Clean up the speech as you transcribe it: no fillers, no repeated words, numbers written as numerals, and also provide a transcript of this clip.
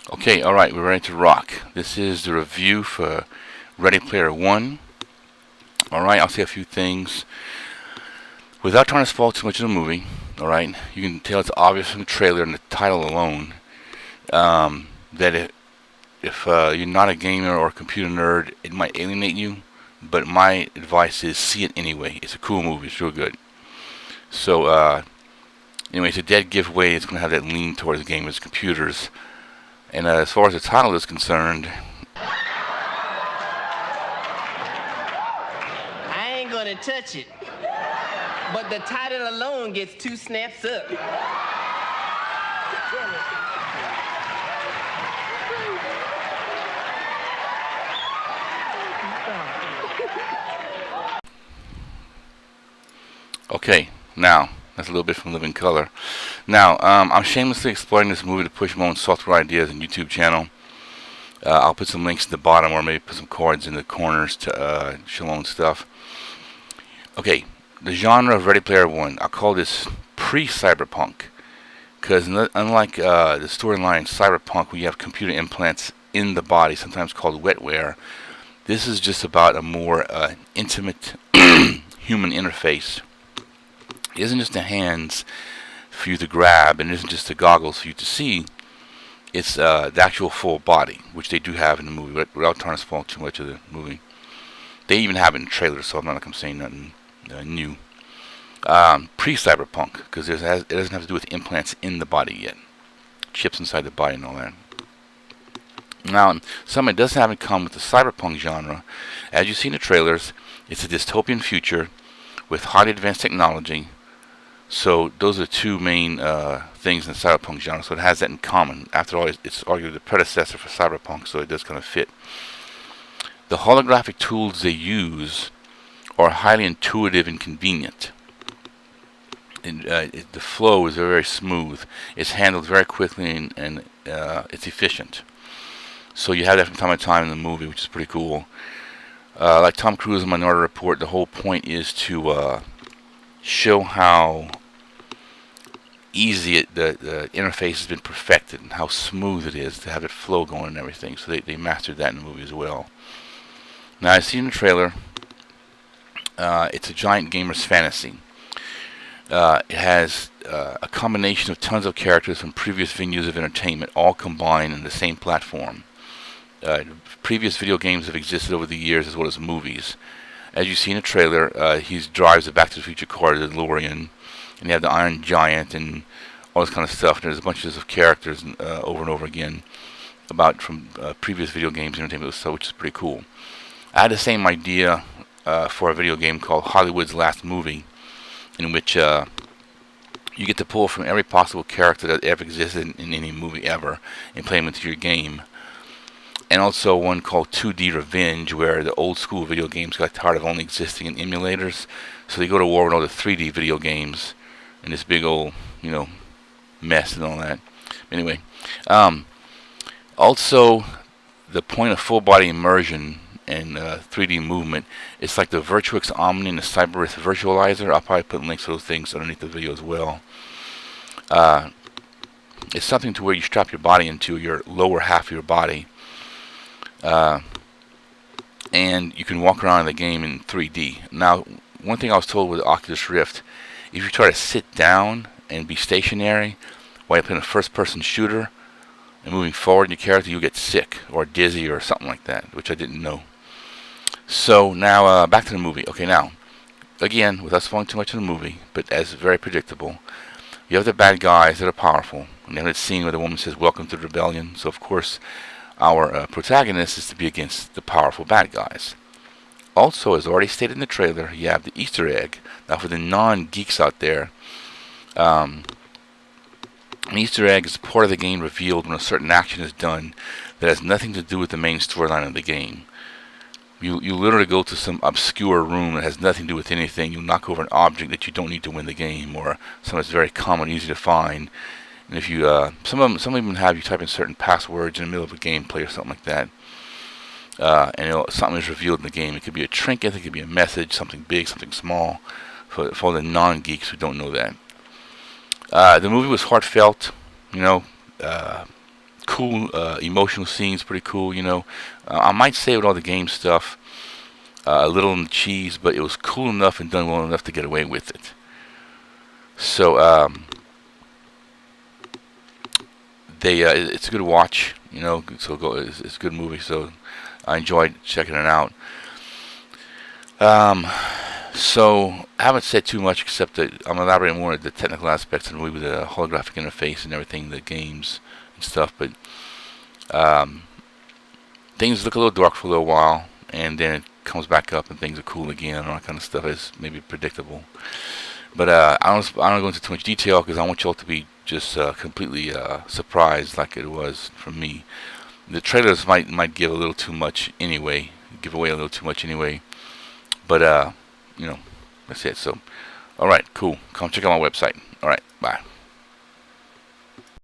Okay, alright, we're ready to rock. This is the review for Ready Player One. Alright, I'll say a few things without trying to spoil too much of the movie. Alright, you can tell it's obvious from the trailer and the title alone that if you're not a gamer or a computer nerd, it might alienate you. But my advice is see it anyway. It's a cool movie. It's real good. So, anyway, it's a dead giveaway. It's going to have that lean towards gamers, computers. And as far as the title is concerned, I ain't gonna touch it, but the title alone gets 2 snaps up. okay, now, that's a little bit from Living Color. Now, I'm shamelessly exploiting this movie to push my own software ideas and YouTube channel. I'll put some links at the bottom, or maybe put some cards in the corners to show my own stuff. Okay, the genre of Ready Player One, I'll call this pre-cyberpunk. Because unlike the storyline in Cyberpunk, where you have computer implants in the body, sometimes called wetware, this is just about a more intimate human interface. It isn't just the hands for you to grab, and it isn't just the goggles for you to see. It's the actual full body, which they do have in the movie, but without trying to spoil too much of the movie. They even have it in the trailer, so I'm not like I'm saying nothing new. Pre-cyberpunk, because it doesn't have to do with implants in the body yet. Chips inside the body and all that. Now, something that does have in common with the cyberpunk genre, as you see in the trailers, it's a dystopian future with highly advanced technology. So those are the two main things in the cyberpunk genre. So it has that in common. After all, it's arguably the predecessor for cyberpunk, so it does kind of fit. The holographic tools they use are highly intuitive and convenient. And, the flow is very smooth. It's handled very quickly, and it's efficient. So you have that from time to time in the movie, which is pretty cool. Like Tom Cruise in Minority Report, the whole point is to show how easy the interface has been perfected and how smooth it is to have it flow going and everything. So they mastered that in the movie as well. Now, I see in the trailer, it's a giant gamer's fantasy. It has a combination of tons of characters from previous venues of entertainment, all combined in the same platform. Previous video games have existed over the years, as well as movies. As you see in the trailer, he drives a Back to the Future car, the DeLorean, and you have the Iron Giant and all this kind of stuff. And there's bunches of characters over and over again from previous video games and entertainment, which is pretty cool. I had the same idea for a video game called Hollywood's Last Movie, in which you get to pull from every possible character that ever existed in any movie ever and play them into your game. And also one called 2D Revenge, where the old school video games got tired of only existing in emulators, so they go to war with all the 3D video games and this big old, mess and all that. Anyway, also the point of full body immersion and 3D movement, it's like the Virtuix Omni and the Cyberwrist Virtualizer. I'll probably put links to those things underneath the video as well. It's something to where you strap your body into your lower half of your body, and you can walk around in the game in 3D. Now, one thing I was told with the Oculus Rift, if you try to sit down and be stationary while you're playing a first-person shooter and moving forward in your character, you'll get sick or dizzy or something like that, which I didn't know. So now, back to the movie. Okay, now, again, without spoiling too much of the movie, but as very predictable, you have the bad guys that are powerful. And they have that scene where the woman says, "Welcome to the rebellion." So, of course, our protagonist is to be against the powerful bad guys. Also, as already stated in the trailer, you have the Easter egg. Now, for the non-geeks out there, an Easter egg is part of the game revealed when a certain action is done that has nothing to do with the main storyline of the game. You literally go to some obscure room that has nothing to do with anything. You knock over an object that you don't need to win the game, or something that's very common, easy to find. And if you, some even have you type in certain passwords in the middle of a gameplay or something like that, and something is revealed in the game. It could be a trinket, it could be a message, something big, something small, for the non-geeks who don't know that. The movie was heartfelt, cool emotional scenes, pretty cool. I might say with all the game stuff, a little on the cheese, but it was cool enough and done well enough to get away with it. So it's a good watch. So it's a good movie. So I enjoyed checking it out. So I haven't said too much except that I'm elaborating more on the technical aspects of the movie, the holographic interface and everything, the games and stuff. But things look a little dark for a little while, and then it comes back up and things are cool again, and all that kind of stuff is maybe predictable. But I don't go into too much detail because I want y'all to be just completely surprised like it was from me. The trailers might give a little too much anyway, give away a little too much anyway. But that's it. So, all right, cool. Come check out my website. All right, bye.